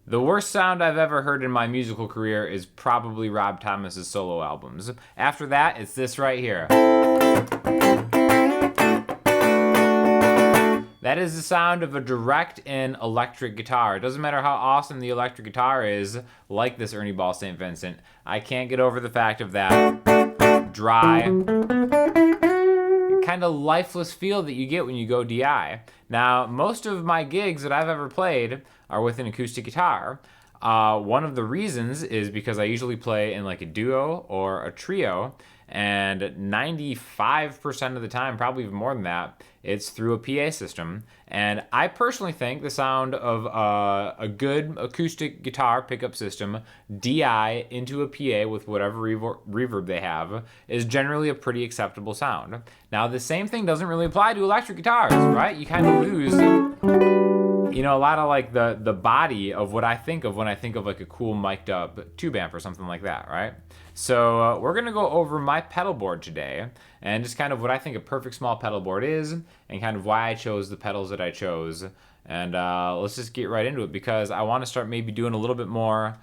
The worst sound I've ever heard in my musical career is probably Rob Thomas's solo albums. After that, it's this right here. That is the sound of a direct and electric guitar. It doesn't matter how awesome the electric guitar is, like this Ernie Ball St. Vincent, I can't get over the fact of that dry, kind of lifeless feel that you get when you go DI. Now, most of my gigs that I've ever played are with an acoustic guitar. One of the reasons is because I usually play in like a duo or a trio, and 95% of the time, probably even more than that, it's through a PA system. And I personally think the sound of a good acoustic guitar pickup system DI into a PA with whatever reverb they have is generally a pretty acceptable sound. Now, the same thing doesn't really apply to electric guitars, right? You kind of lose, you know, a lot of like the body of what I think of when I think of like a cool mic'd up tube amp or something like that, right? So we're gonna go over my pedal board today and just kind of what I think a perfect small pedal board is and kind of why I chose the pedals that I chose. And let's just get right into it because I want to start maybe doing a little bit more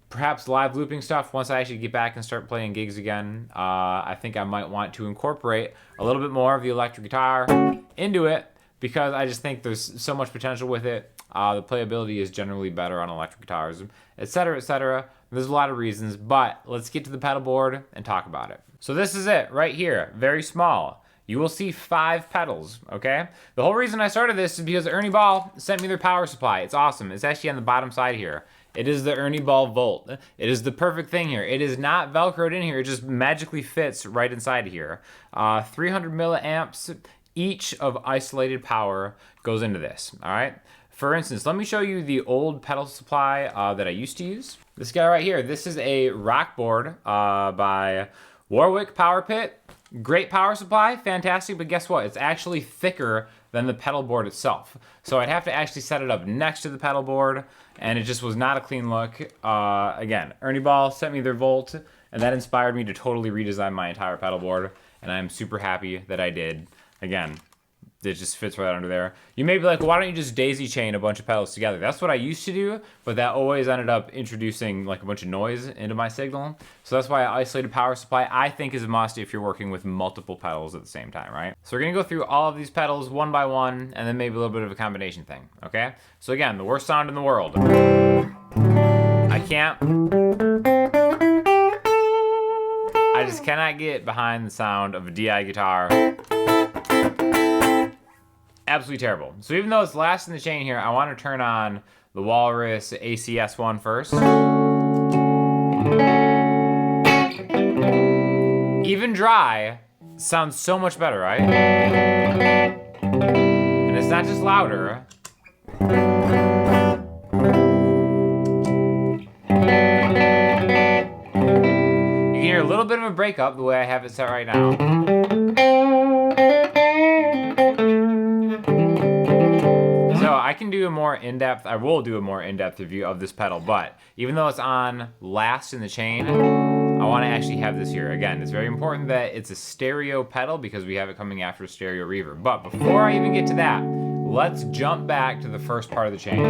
perhaps live looping stuff once I actually get back and start playing gigs again. I think I might want to incorporate a little bit more of the electric guitar into it because I just think there's so much potential with it. The playability is generally better on electric guitars, etc., etc. There's a lot of reasons, but let's get to the pedal board and talk about it. So this is it right here, very small. You will see 5 pedals, okay? The whole reason I started this is because Ernie Ball sent me their power supply. It's awesome. It's actually on the bottom side here. It is the Ernie Ball Volt. It is the perfect thing here. It is not Velcroed in here. It just magically fits right inside here. 300 milliamps each of isolated power goes into this, all right? For instance, let me show you the old pedal supply that I used to use. This guy right here, this is a rock board by Warwick Power Pit. Great power supply, fantastic, but guess what? It's actually thicker than the pedal board itself. So I'd have to actually set it up next to the pedal board, and it just was not a clean look. Again, Ernie Ball sent me their Volt, and that inspired me to totally redesign my entire pedal board, and I'm super happy that I did. Again, it just fits right under there. You may be like, well, why don't you just daisy chain a bunch of pedals together? That's what I used to do, but that always ended up introducing like a bunch of noise into my signal. So that's why isolated power supply, I think, is a must if you're working with multiple pedals at the same time, right? So we're gonna go through all of these pedals one by one, and then maybe a little bit of a combination thing, okay? So again, the worst sound in the world. I just cannot get behind the sound of a DI guitar. Absolutely terrible. So even though it's last in the chain here, I want to turn on the Walrus ACS1 first. Even dry sounds so much better, right? And it's not just louder. You can hear a little bit of a breakup the way I have it set right now. I can do a more in-depth, I will do a more in-depth review of this pedal, but even though it's on last in the chain, I want to actually have this here. Again, it's very important that it's a stereo pedal because we have it coming after stereo reverb. But before I even get to that, let's jump back to the first part of the chain,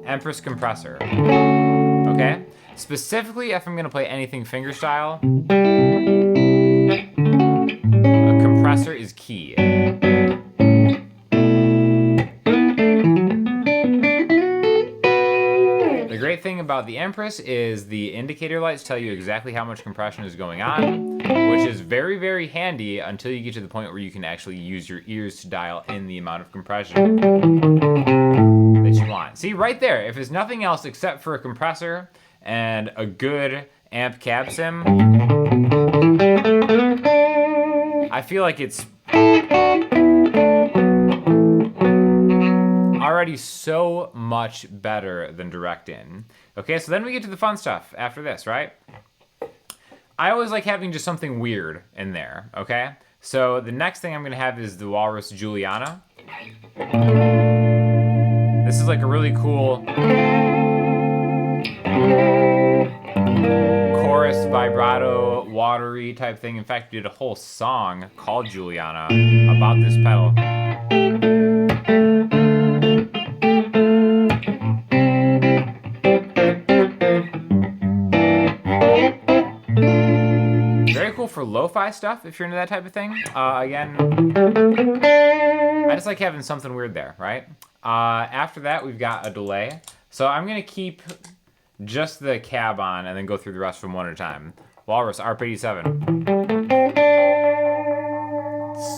Empress Compressor, okay? Specifically, if I'm going to play anything fingerstyle, a compressor is key. The great thing about the Empress is the indicator lights tell you exactly how much compression is going on, which is very, very handy until you get to the point where you can actually use your ears to dial in the amount of compression that you want. See, right there, if there's nothing else except for a compressor and a good amp cab sim, I feel like it's already so much better than direct in. Okay, so then we get to the fun stuff after this, right? I always like having just something weird in there, okay? So the next thing I'm gonna have is the Walrus Julianna. This is like a really cool chorus, vibrato, watery type thing. In fact, we did a whole song called Julianna about this pedal. lo-fi stuff if you're into that type of thing. Again, I just like having something weird there, right? After that, we've got a delay. So I'm gonna keep just the cab on and then go through the rest from one at a time. Walrus Arp-87.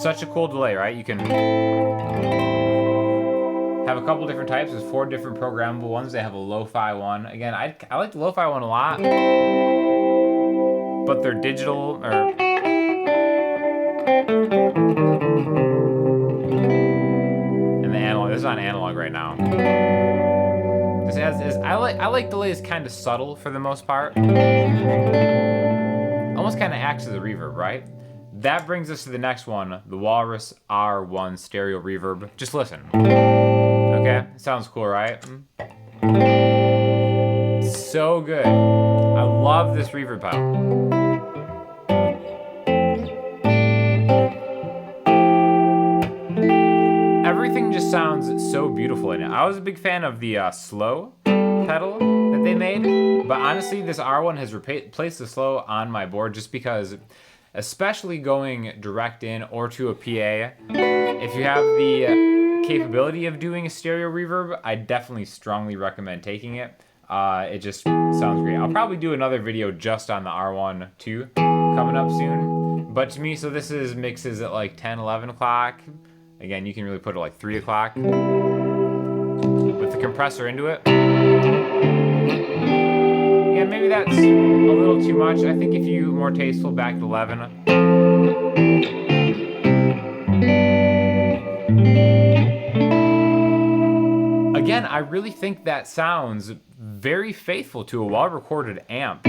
Such a cool delay, right? You can have a couple different types. There's 4 different programmable ones. They have a lo-fi one. Again, I like the lo-fi one a lot, but they're digital, or and the analog. This is on analog right now. This has I like delays kind of subtle for the most part. Almost kind of acts as a reverb, right? That brings us to the next one, the Walrus R1 stereo reverb. Just listen. Okay, sounds cool, right? So good. I love this reverb pedal. Everything just sounds so beautiful in it. I was a big fan of the slow pedal that they made, but honestly, this R1 has replaced the slow on my board just because, especially going direct in or to a PA, if you have the capability of doing a stereo reverb, I definitely strongly recommend taking it. It just sounds great. I'll probably do another video just on the R1 too, coming up soon. But to me, so this is mixes at like 10, 11 o'clock. Again, you can really put it like 3 o'clock with the compressor into it. Yeah, maybe that's a little too much. I think if you're more tasteful, back to 11. Again, I really think that sounds very faithful to a well-recorded amp.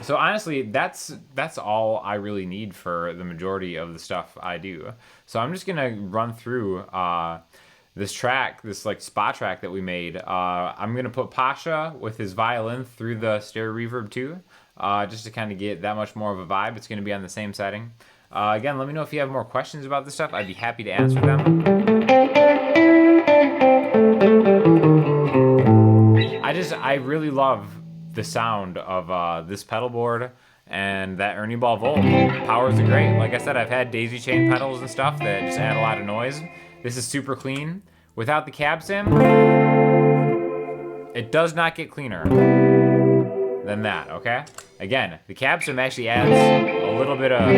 So honestly, that's all I really need for the majority of the stuff I do. So I'm just gonna run through this track, this like spot track that we made. I'm gonna put Pasha with his violin through the stereo reverb too, just to kind of get that much more of a vibe. It's gonna be on the same setting. Again, let me know if you have more questions about this stuff. I'd be happy to answer them. I really love the sound of this pedal board, and that Ernie ball volt powers are great. Like I said, I've had daisy chain pedals and stuff that just add a lot of noise. This is super clean. Without the cab sim, it does not get cleaner than that, okay? Again, the cab sim actually adds a little bit of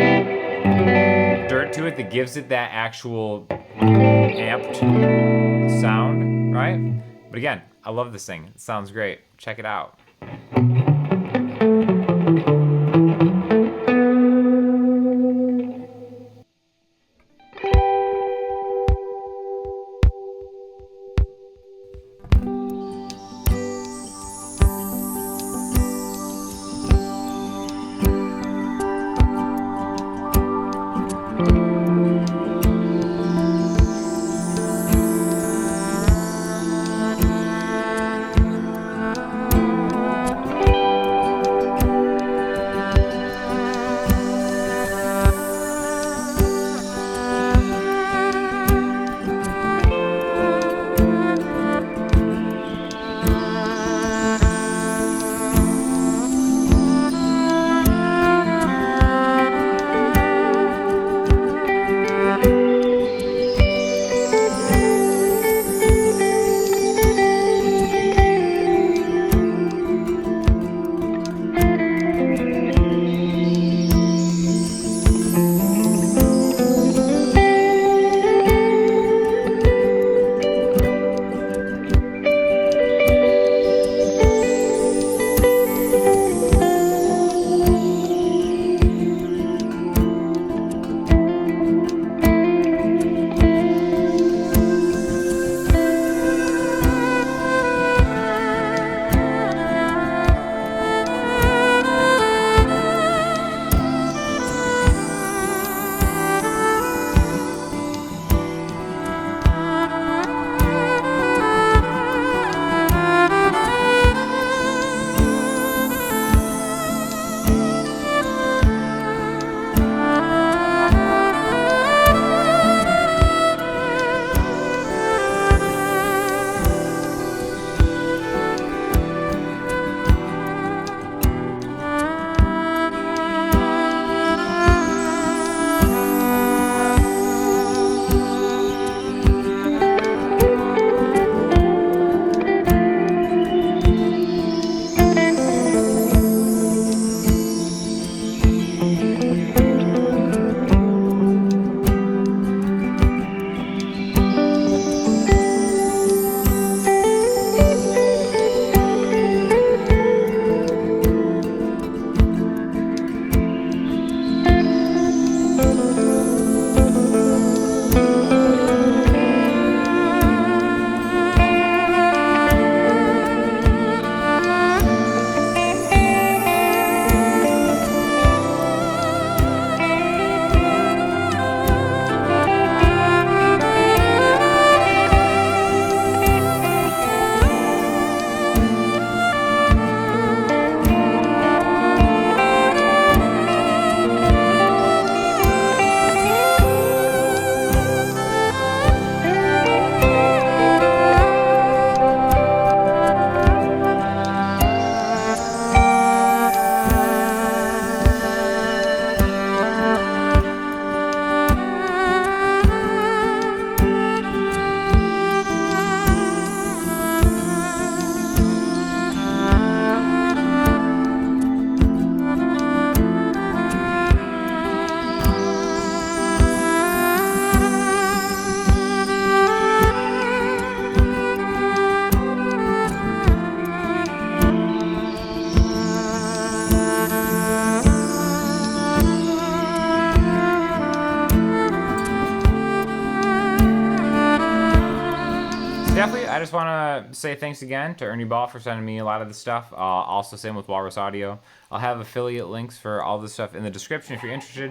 dirt to it that gives it that actual amped sound, right? But again, I love this thing. It sounds great. Check it out. just want to say thanks again to Ernie Ball for sending me a lot of this stuff. Also, same with Walrus Audio. I'll have affiliate links for all this stuff in the description if you're interested.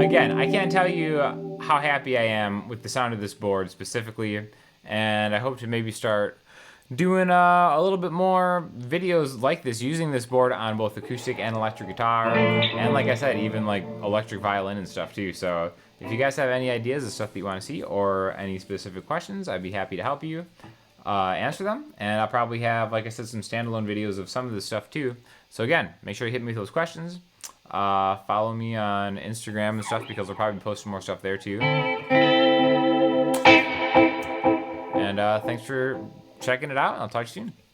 Again, I can't tell you how happy I am with the sound of this board specifically, and I hope to maybe start doing a little bit more videos like this, using this board on both acoustic and electric guitar, and like I said, even like electric violin and stuff too. So if you guys have any ideas of stuff that you want to see or any specific questions, I'd be happy to help you answer them. And I'll probably have, like I said, some standalone videos of some of this stuff too. So again, make sure you hit me with those questions. Follow me on Instagram and stuff, because I'll probably be posting more stuff there too. And thanks for checking it out. I'll talk to you soon.